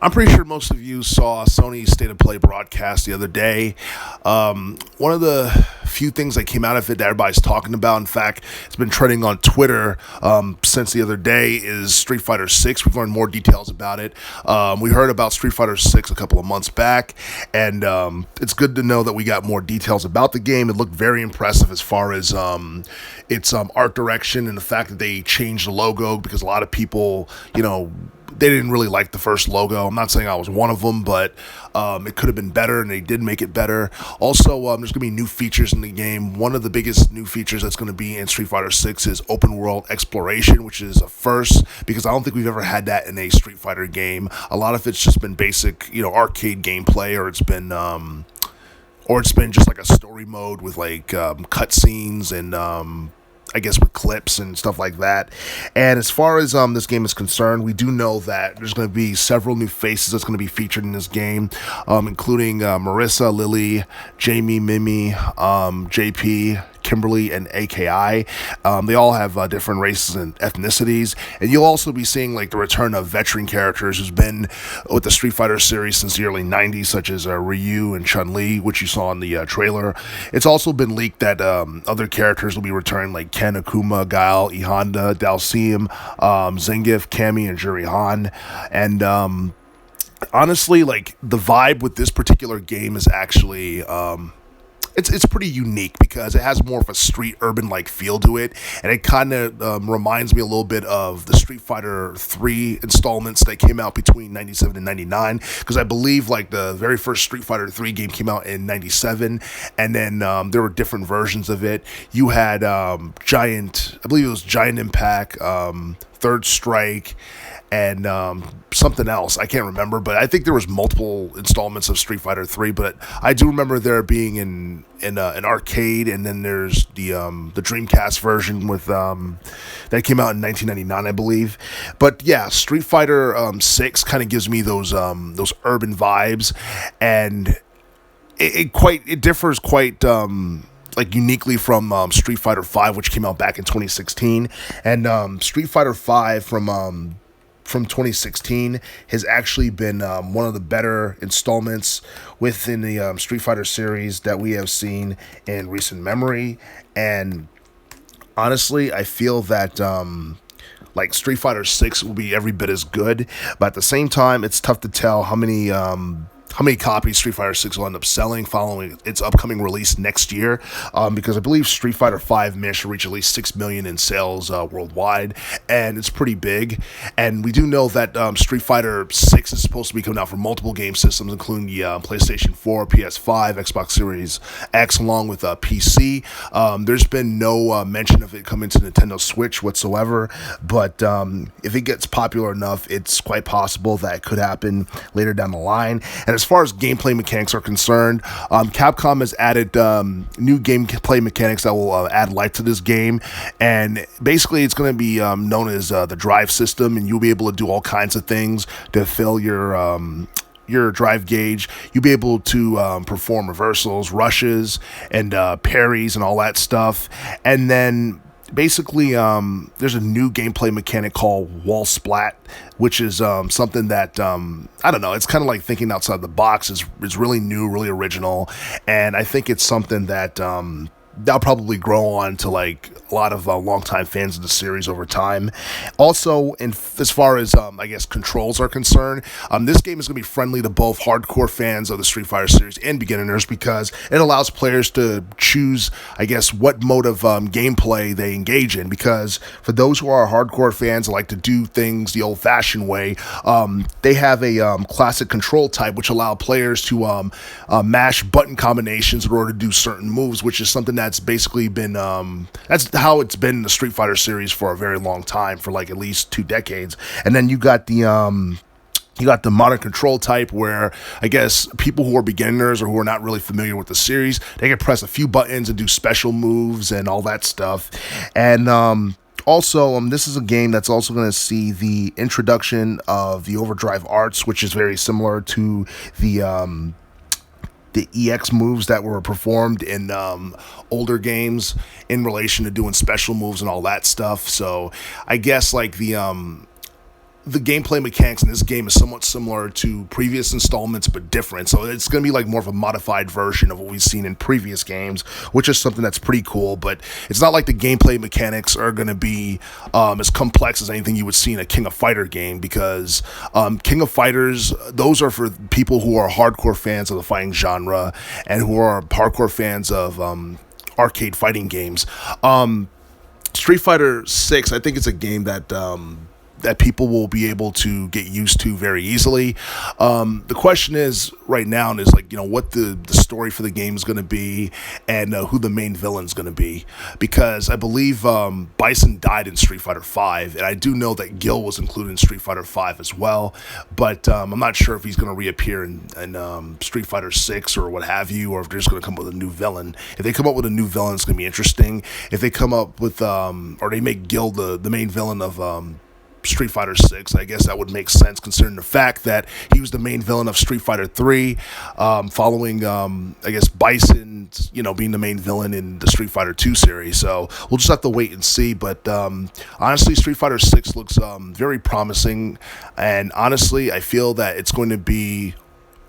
I'm pretty sure most of you saw Sony's State of Play broadcast the other day. One of the few things that came out of it that everybody's talking about, in fact, it's been trending on Twitter since the other day, is Street Fighter 6. We've learned more details about it. We heard about Street Fighter 6 a couple of months back, and it's good to know that we got more details about the game. It looked very impressive as far as its art direction and the fact that they changed the logo, because a lot of people, they didn't really like the first logo. I'm not saying I was one of them, but it could have been better, and they did make it better. Also, there's going to be new features in the game. One of the biggest new features that's going to be in Street Fighter 6 is open world exploration, which is a first, because I don't think we've ever had that in a Street Fighter game. A lot of it's just been basic, arcade gameplay, or it's been just like a story mode with like cutscenes and I guess with clips and stuff like that. And as far as this game is concerned, we do know that there's going to be several new faces that's going to be featured in this game, including Marissa, Lily, Jamie, Mimi, JP, Kimberly, and AKI. They all have different races and ethnicities, and you'll also be seeing like the return of veteran characters who's been with the Street Fighter series since the early 90s, such as Ryu and Chun-Li, which you saw in the trailer. It's also been leaked that other characters will be returning, like Ken, Akuma, Guile, E Honda, Dalsim, Zangief, Cammy, and Juri Han. And honestly, like, the vibe with this particular game is actually It's pretty unique, because it has more of a street urban like feel to it, and it kind of reminds me a little bit of the Street Fighter 3 installments that came out between 97 and 99, because I believe like the very first Street Fighter 3 game came out in 97, and then there were different versions of it. You had Giant, I believe it was Giant Impact, Third Strike, and something else. I can't remember, but I think there was multiple installments of Street Fighter 3, but I do remember there being an arcade, and then there's the Dreamcast version with that came out in 1999, I believe. But yeah, Street Fighter 6 kind of gives me those urban vibes, and it differs quite like uniquely from Street Fighter 5, which came out back in 2016, and Street Fighter 5 from 2016 has actually been one of the better installments within the Street Fighter series that we have seen in recent memory. And honestly, I feel that like Street Fighter 6 will be every bit as good, but at the same time, it's tough to tell how many copies Street Fighter 6 will end up selling following its upcoming release next year, because I believe Street Fighter 5 managed to reach at least 6 million in sales worldwide, and it's pretty big. And we do know that Street Fighter 6 is supposed to be coming out for multiple game systems, including the PlayStation 4, PS5, Xbox Series X, along with PC. There's been no mention of it coming to Nintendo Switch whatsoever, but if it gets popular enough, it's quite possible that it could happen later down the line. And as far as gameplay mechanics are concerned, Capcom has added new gameplay mechanics that will add life to this game, and basically it's going to be known as the drive system, and you'll be able to do all kinds of things to fill your drive gauge. You'll be able to perform reversals, rushes, and parries and all that stuff. And then basically there's a new gameplay mechanic called wall splat, which is something that I don't know, it's kind of like thinking outside the box. It's really new, really original, and I think it's something that that'll probably grow on to like a lot of longtime fans of the series over time. Also, as far as I guess controls are concerned, this game is going to be friendly to both hardcore fans of the Street Fighter series and beginners, because it allows players to choose, I guess, what mode of gameplay they engage in. Because for those who are hardcore fans that like to do things the old-fashioned way, they have a classic control type, which allow players to mash button combinations in order to do certain moves, which is something that's basically been that's how it's been in the Street Fighter series for a very long time, for like at least 2 decades. And then you got the modern control type, where I guess people who are beginners or who are not really familiar with the series, they can press a few buttons and do special moves and all that stuff. And also, this is a game that's also going to see the introduction of the Overdrive Arts, which is very similar to the EX moves that were performed in older games in relation to doing special moves and all that stuff. So I guess like the the gameplay mechanics in this game is somewhat similar to previous installments, but different. So it's going to be like more of a modified version of what we've seen in previous games, which is something that's pretty cool. But it's not like the gameplay mechanics are going to be as complex as anything you would see in a King of Fighter game, because King of Fighters, those are for people who are hardcore fans of the fighting genre and who are hardcore fans of arcade fighting games. Street Fighter 6, I think it's a game that that people will be able to get used to very easily. The question is right now is like, what the story for the game is going to be, and who the main villain is going to be, because I believe Bison died in Street Fighter 5, and I do know that Gil was included in Street Fighter 5 as well, but I'm not sure if he's going to reappear in Street Fighter 6 or what have you, or if they're just going to come up with a new villain. If they come up with a new villain, it's going to be interesting. If they come up with or they make Gil the main villain of Street Fighter 6, I guess that would make sense considering the fact that he was the main villain of Street Fighter 3, following I guess Bison, being the main villain in the Street Fighter 2 series. So we'll just have to wait and see. But honestly, Street Fighter 6 looks very promising, and honestly, I feel that it's going to be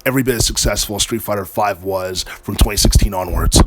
every bit as successful as Street Fighter 5 was from 2016 onwards.